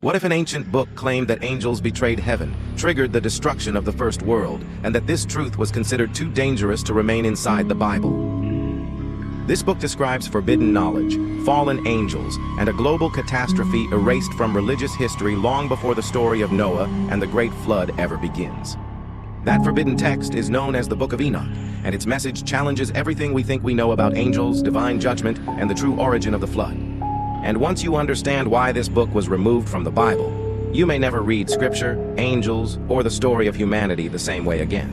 What if an ancient book claimed that angels betrayed heaven, triggered the destruction of the first world, and that this truth was considered too dangerous to remain inside the Bible? This book describes forbidden knowledge, fallen angels, and a global catastrophe erased from religious history long before the story of Noah and the Great Flood ever begins. That forbidden text is known as the Book of Enoch, and its message challenges everything we think we know about angels, divine judgment, and the true origin of the flood. And once you understand why this book was removed from the Bible, you may never read scripture, angels, or the story of humanity the same way again.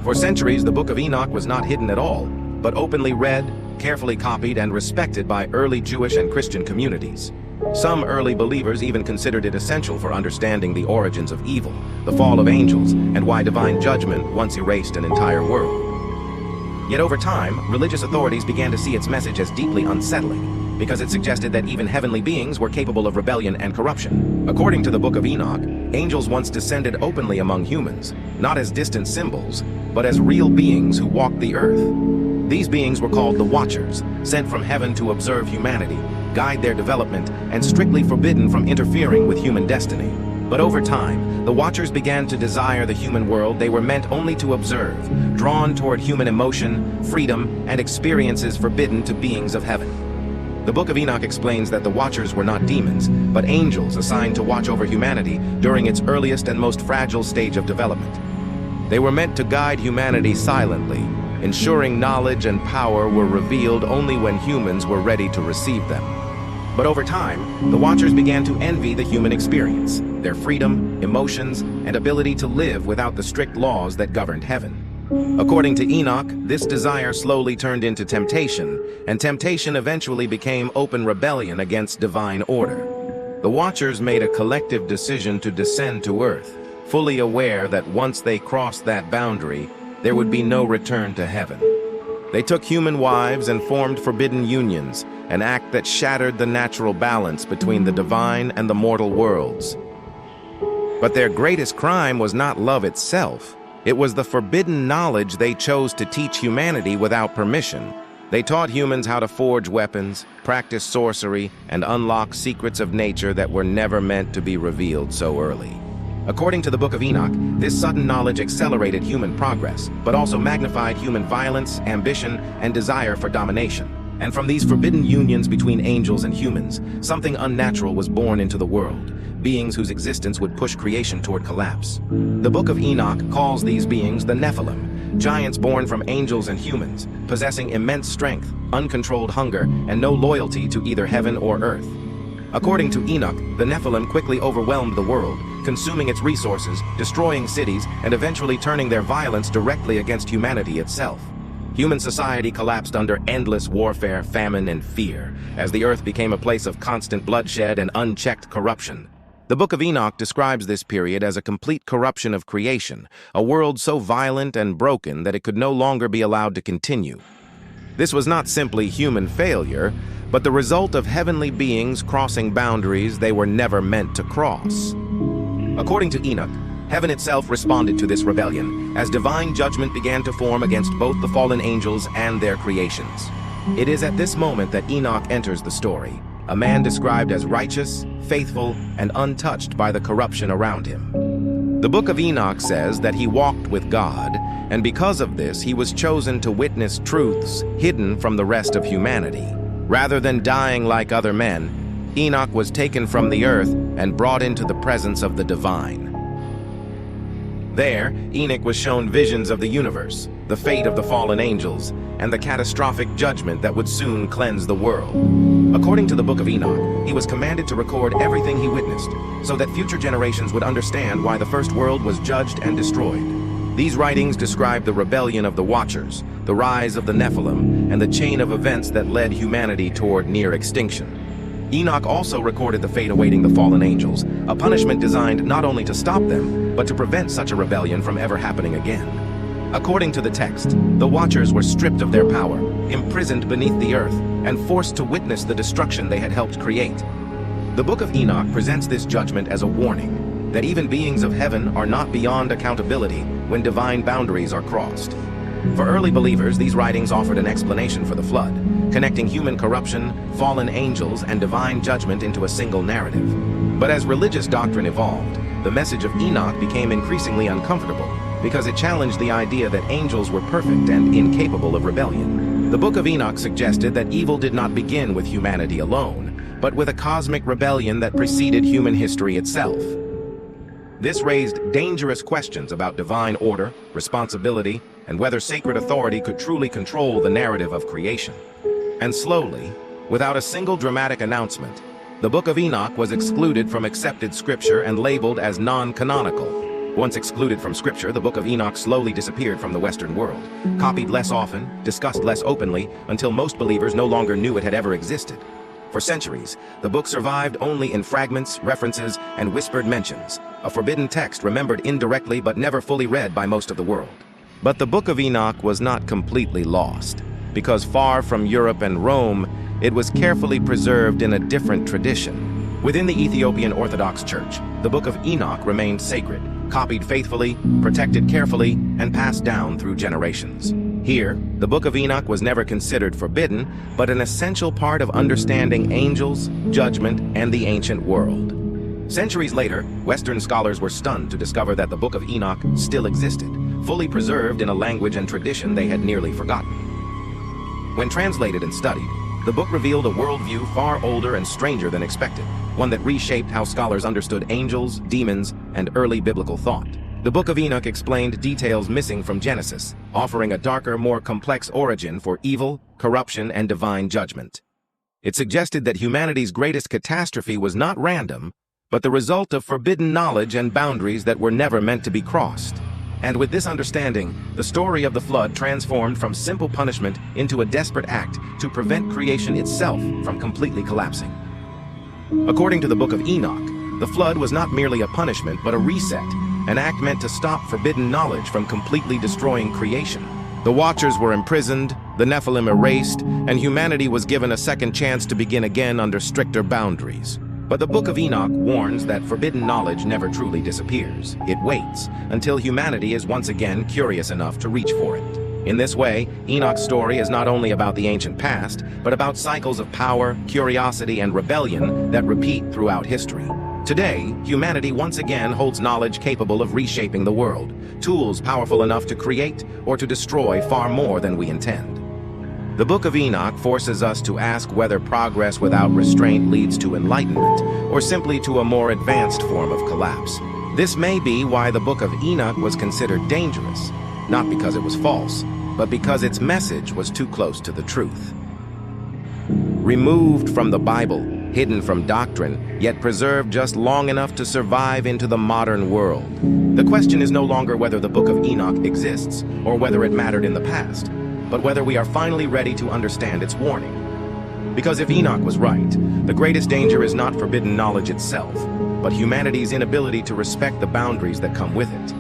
For centuries, the Book of Enoch was not hidden at all, but openly read, carefully copied, and respected by early Jewish and Christian communities. Some early believers even considered it essential for understanding the origins of evil, the fall of angels, and why divine judgment once erased an entire world. Yet over time, religious authorities began to see its message as deeply unsettling, because it suggested that even heavenly beings were capable of rebellion and corruption. According to the Book of Enoch, angels once descended openly among humans, not as distant symbols, but as real beings who walked the earth. These beings were called the Watchers, sent from heaven to observe humanity, guide their development, and strictly forbidden from interfering with human destiny. But over time, the Watchers began to desire the human world they were meant only to observe, drawn toward human emotion, freedom, and experiences forbidden to beings of heaven. The Book of Enoch explains that the Watchers were not demons, but angels assigned to watch over humanity during its earliest and most fragile stage of development. They were meant to guide humanity silently, ensuring knowledge and power were revealed only when humans were ready to receive them. But over time, the Watchers began to envy the human experience, their freedom, emotions, and ability to live without the strict laws that governed heaven. According to Enoch, this desire slowly turned into temptation, and temptation eventually became open rebellion against divine order. The Watchers made a collective decision to descend to earth, fully aware that once they crossed that boundary, there would be no return to heaven. They took human wives and formed forbidden unions, an act that shattered the natural balance between the divine and the mortal worlds. But their greatest crime was not love itself. It was the forbidden knowledge they chose to teach humanity without permission. They taught humans how to forge weapons, practice sorcery, and unlock secrets of nature that were never meant to be revealed so early. According to the Book of Enoch, this sudden knowledge accelerated human progress, but also magnified human violence, ambition, and desire for domination. And from these forbidden unions between angels and humans, something unnatural was born into the world, beings whose existence would push creation toward collapse. The Book of Enoch calls these beings the Nephilim, giants born from angels and humans, possessing immense strength, uncontrolled hunger, and no loyalty to either heaven or earth. According to Enoch, the Nephilim quickly overwhelmed the world, consuming its resources, destroying cities, and eventually turning their violence directly against humanity itself. Human society collapsed under endless warfare, famine, and fear, as the earth became a place of constant bloodshed and unchecked corruption. The Book of Enoch describes this period as a complete corruption of creation, a world so violent and broken that it could no longer be allowed to continue. This was not simply human failure, but the result of heavenly beings crossing boundaries they were never meant to cross. According to Enoch, heaven itself responded to this rebellion, as divine judgment began to form against both the fallen angels and their creations. It is at this moment that Enoch enters the story, a man described as righteous, faithful, and untouched by the corruption around him. The Book of Enoch says that he walked with God, and because of this he was chosen to witness truths hidden from the rest of humanity. Rather than dying like other men, Enoch was taken from the earth and brought into the presence of the divine. There, Enoch was shown visions of the universe, the fate of the fallen angels, and the catastrophic judgment that would soon cleanse the world. According to the Book of Enoch, he was commanded to record everything he witnessed, so that future generations would understand why the first world was judged and destroyed. These writings describe the rebellion of the Watchers, the rise of the Nephilim, and the chain of events that led humanity toward near extinction. Enoch also recorded the fate awaiting the fallen angels, a punishment designed not only to stop them, but to prevent such a rebellion from ever happening again. According to the text, the Watchers were stripped of their power, imprisoned beneath the earth, and forced to witness the destruction they had helped create. The Book of Enoch presents this judgment as a warning, that even beings of heaven are not beyond accountability when divine boundaries are crossed. For early believers, these writings offered an explanation for the flood, connecting human corruption, fallen angels, and divine judgment into a single narrative. But as religious doctrine evolved, the message of Enoch became increasingly uncomfortable because it challenged the idea that angels were perfect and incapable of rebellion. The Book of Enoch suggested that evil did not begin with humanity alone, but with a cosmic rebellion that preceded human history itself. This raised dangerous questions about divine order, responsibility, and whether sacred authority could truly control the narrative of creation. And slowly, without a single dramatic announcement, the Book of Enoch was excluded from accepted scripture and labeled as non-canonical. Once excluded from scripture, the Book of Enoch slowly disappeared from the Western world, copied less often, discussed less openly, until most believers no longer knew it had ever existed. For centuries, the book survived only in fragments, references, and whispered mentions, a forbidden text remembered indirectly but never fully read by most of the world. But the Book of Enoch was not completely lost, because far from Europe and Rome, it was carefully preserved in a different tradition. Within the Ethiopian Orthodox Church, the Book of Enoch remained sacred, copied faithfully, protected carefully, and passed down through generations. Here, the Book of Enoch was never considered forbidden, but an essential part of understanding angels, judgment, and the ancient world. Centuries later, Western scholars were stunned to discover that the Book of Enoch still existed, fully preserved in a language and tradition they had nearly forgotten. When translated and studied, the book revealed a worldview far older and stranger than expected, one that reshaped how scholars understood angels, demons, and early biblical thought. The Book of Enoch explained details missing from Genesis, offering a darker, more complex origin for evil, corruption, and divine judgment. It suggested that humanity's greatest catastrophe was not random, but the result of forbidden knowledge and boundaries that were never meant to be crossed. And with this understanding, the story of the flood transformed from simple punishment into a desperate act to prevent creation itself from completely collapsing. According to the Book of Enoch, the flood was not merely a punishment but a reset, an act meant to stop forbidden knowledge from completely destroying creation. The Watchers were imprisoned, the Nephilim erased, and humanity was given a second chance to begin again under stricter boundaries. But the Book of Enoch warns that forbidden knowledge never truly disappears. It waits until humanity is once again curious enough to reach for it. In this way, Enoch's story is not only about the ancient past, but about cycles of power, curiosity, and rebellion that repeat throughout history. Today, humanity once again holds knowledge capable of reshaping the world, tools powerful enough to create or to destroy far more than we intend. The Book of Enoch forces us to ask whether progress without restraint leads to enlightenment, or simply to a more advanced form of collapse. This may be why the Book of Enoch was considered dangerous, not because it was false, but because its message was too close to the truth. Removed from the Bible, hidden from doctrine, yet preserved just long enough to survive into the modern world. The question is no longer whether the Book of Enoch exists, or whether it mattered in the past, but whether we are finally ready to understand its warning. Because if Enoch was right, the greatest danger is not forbidden knowledge itself, but humanity's inability to respect the boundaries that come with it.